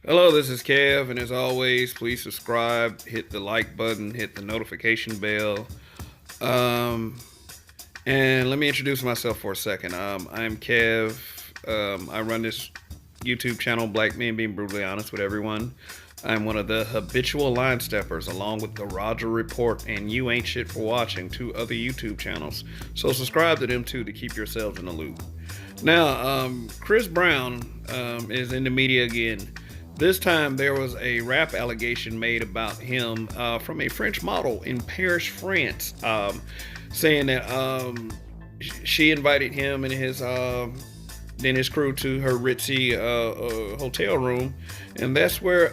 Hello, this is Kev, and as always, please subscribe, hit the like button, hit the notification bell. Um, and let me introduce myself for a second. I'm Kev. I run this YouTube channel, Black Men Being Brutally Honest with Everyone. I'm one of the habitual line steppers, along with the Roger Report and You Ain't Shit for Watching, two other YouTube channels. So subscribe to them too to keep yourselves in the loop. Now, Chris Brown is in the media again. This time there was a rap allegation made about him from a French model in Paris, France, saying that she invited him and his crew to her ritzy hotel room, and that's where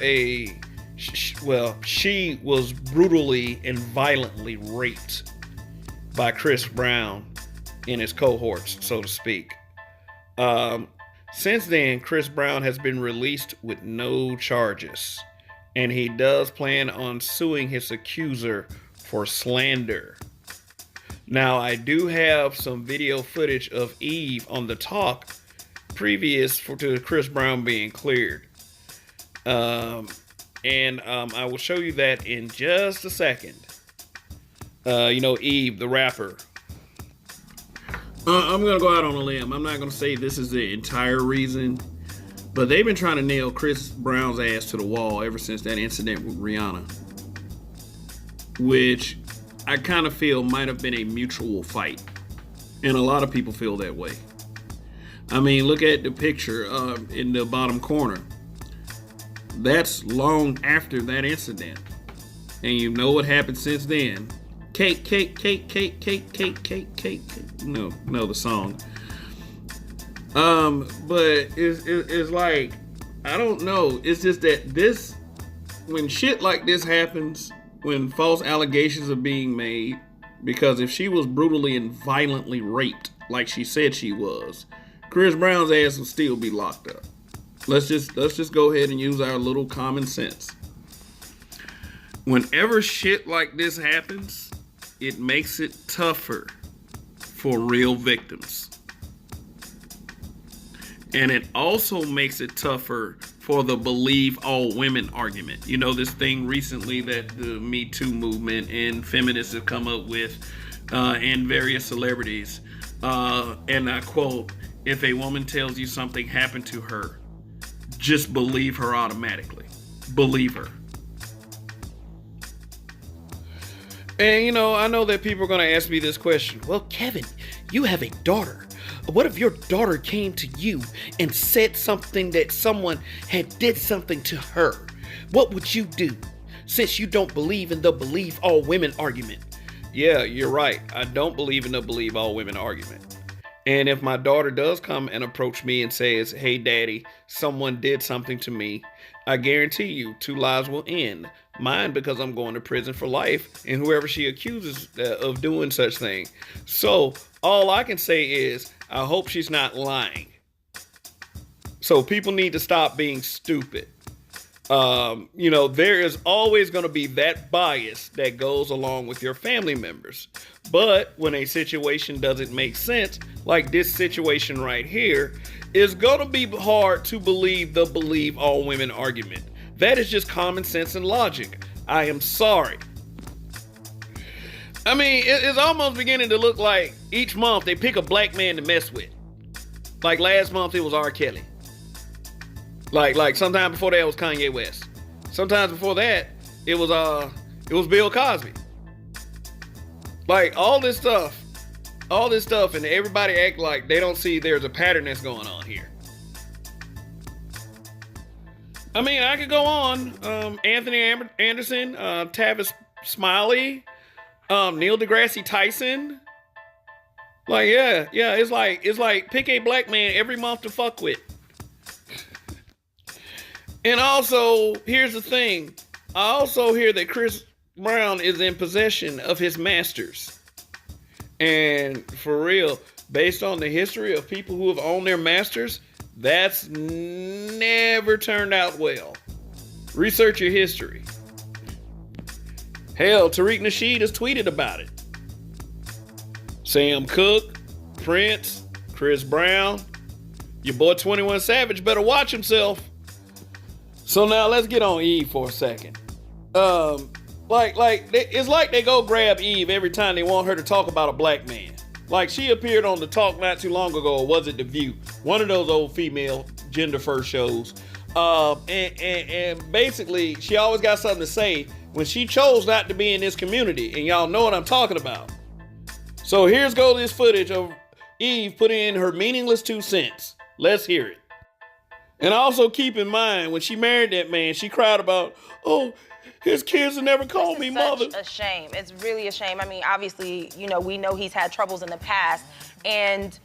she was brutally and violently raped by Chris Brown and his cohorts, so to speak. Since then, Chris Brown has been released with no charges, and he does plan on suing his accuser for slander. Now, I do have some video footage of Eve on the talk previous to Chris Brown being cleared. I will show you that in just a second. Eve, the rapper. I'm going to go out on a limb. I'm not going to say this is the entire reason, but they've been trying to nail Chris Brown's ass to the wall ever since that incident with Rihanna, which I kind of feel might have been a mutual fight, and a lot of people feel that way. I mean, look at the picture in the bottom corner. That's long after that incident, and you know what happened since then. Cake. No, the song. But it's like, I don't know. It's just that when shit like this happens, when false allegations are being made, because if she was brutally and violently raped, like she said she was, Chris Brown's ass will still be locked up. Let's just go ahead and use our little common sense. Whenever shit like this happens, it makes it tougher for real victims. And it also makes it tougher for the believe all women argument. You know, this thing recently that the Me Too movement and feminists have come up with, and various celebrities. And I quote, "If a woman tells you something happened to her, just believe her automatically. Believe her." And, I know that people are going to ask me this question. Well, Kevin, you have a daughter. What if your daughter came to you and said something that someone had did something to her? What would you do, since you don't believe in the believe all women argument? Yeah, you're right. I don't believe in the believe all women argument. And if my daughter does come and approach me and says, "Hey, daddy, someone did something to me," I guarantee you 2 lives will end. Mine, because I'm going to prison for life, and whoever she accuses of doing such thing. So all I can say is, I hope she's not lying. So people need to stop being stupid. There is always going to be that bias that goes along with your family members. But when a situation doesn't make sense, like this situation right here, it's going to be hard to believe the believe all women argument. That is just common sense and logic. I am sorry. I mean, it's almost beginning to look like each month they pick a black man to mess with. Like last month it was R. Kelly. Like sometime before that it was Kanye West. Sometimes before that it was Bill Cosby. Like all this stuff, and everybody act like they don't see there's a pattern that's going on here. I mean, I could go on. Anthony Anderson, Tavis Smiley, Neil deGrasse Tyson. Like, yeah, it's like pick a black man every month to fuck with. And also, here's the thing. I also hear that Chris Brown is in possession of his masters. And for real, based on the history of people who have owned their masters, that's never turned out well. Research your history. Hell, Tariq Nasheed has tweeted about it. Sam Cooke, Prince, Chris Brown, your boy 21 Savage better watch himself. So now let's get on Eve for a second. It's like they go grab Eve every time they want her to talk about a black man. Like she appeared on The Talk not too long ago, or was it The View? One of those old female gender first shows. And basically she always got something to say when she chose not to be in this community, and y'all know what I'm talking about. So here's this footage of Eve putting in her meaningless 2 cents. Let's hear it. And also keep in mind, when she married that man, she cried about, oh, his kids have never called me mother. It's a shame. It's really a shame. I mean, obviously, we know he's had troubles in the past. And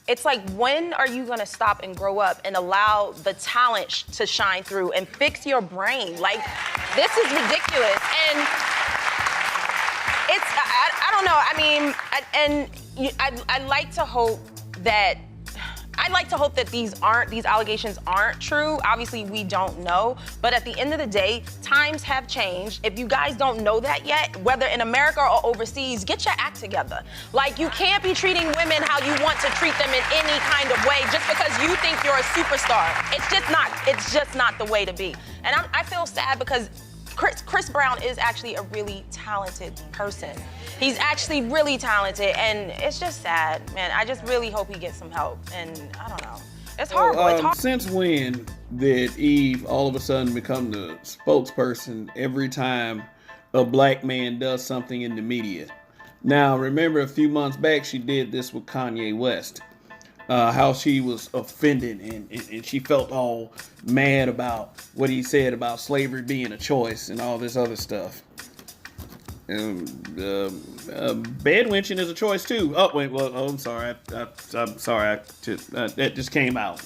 it's like, when are you gonna stop and grow up and allow the talent to shine through and fix your brain? Like, this is ridiculous. And it's, I don't know. I mean, I'd like to hope that these allegations aren't true. Obviously, we don't know. But at the end of the day, times have changed. If you guys don't know that yet, whether in America or overseas, get your act together. Like, you can't be treating women how you want to treat them in any kind of way just because you think you're a superstar. It's just not the way to be. And I feel sad because Chris Brown is actually a really talented person. He's actually really talented, and it's just sad, man. I just really hope he gets some help, and I don't know. It's horrible. It's hard. Since when did Eve all of a sudden become the spokesperson every time a black man does something in the media? Now, remember a few months back, she did this with Kanye West. How she was offended and she felt all mad about what he said about slavery being a choice and all this other stuff. Bedwenching is a choice too. Oh wait, I'm sorry. I'm sorry. That just came out.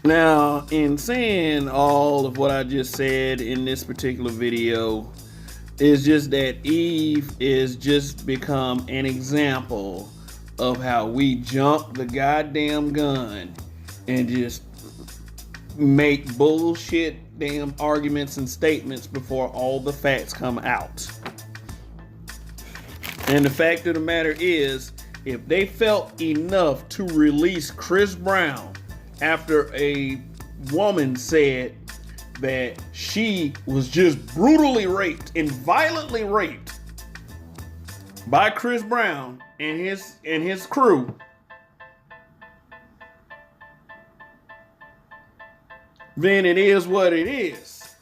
Now, in saying all of what I just said in this particular video, is just that Eve is just become an example of how we jump the goddamn gun and just make bullshit damn arguments and statements before all the facts come out. And the fact of the matter is, if they felt enough to release Chris Brown after a woman said that she was just brutally raped and violently raped by Chris Brown and his crew, then it is what it is.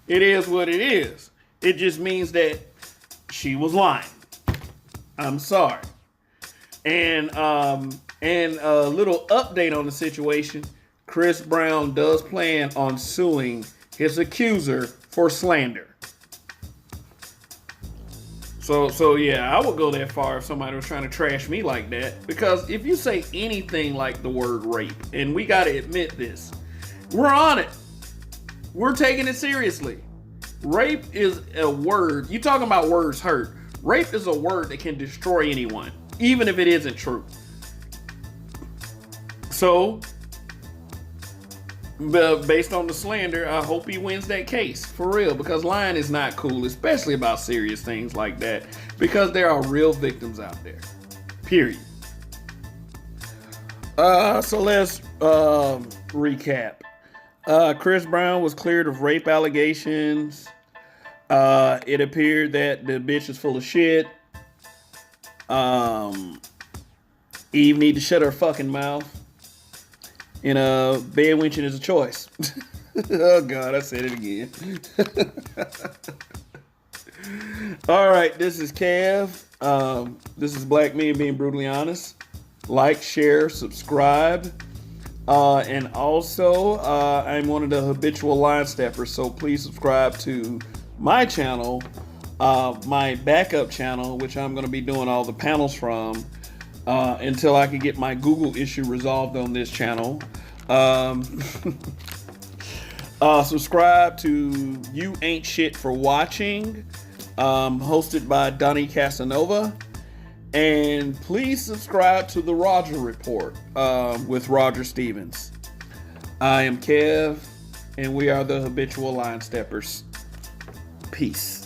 It is what it is. It just means that she was lying. I'm sorry. And a little update on the situation. Chris Brown does plan on suing his accuser for slander. So yeah, I would go that far if somebody was trying to trash me like that. Because if you say anything like the word rape, and we gotta admit this, we're on it. We're taking it seriously. Rape is a word. You talking about words hurt. Rape is a word that can destroy anyone, even if it isn't true. So, based on the slander, I hope he wins that case. For real, because lying is not cool, especially about serious things like that. Because there are real victims out there. Period. So let's recap. Chris Brown was cleared of rape allegations. It appeared that the bitch is full of shit. Eve need to shut her fucking mouth. And bedwenching is a choice. Oh God, I said it again. All right, this is Kev. This is Black Men Being Brutally Honest. Like, share, subscribe. And also, I'm one of the habitual line steppers, so please subscribe to my channel, my backup channel, which I'm going to be doing all the panels from until I can get my Google issue resolved on this channel. Subscribe to You Ain't Shit for Watching, hosted by Donnie Casanova. And please subscribe to The Roger Report with Roger Stevens. I am Kev, and we are the Habitual Line Steppers. Peace.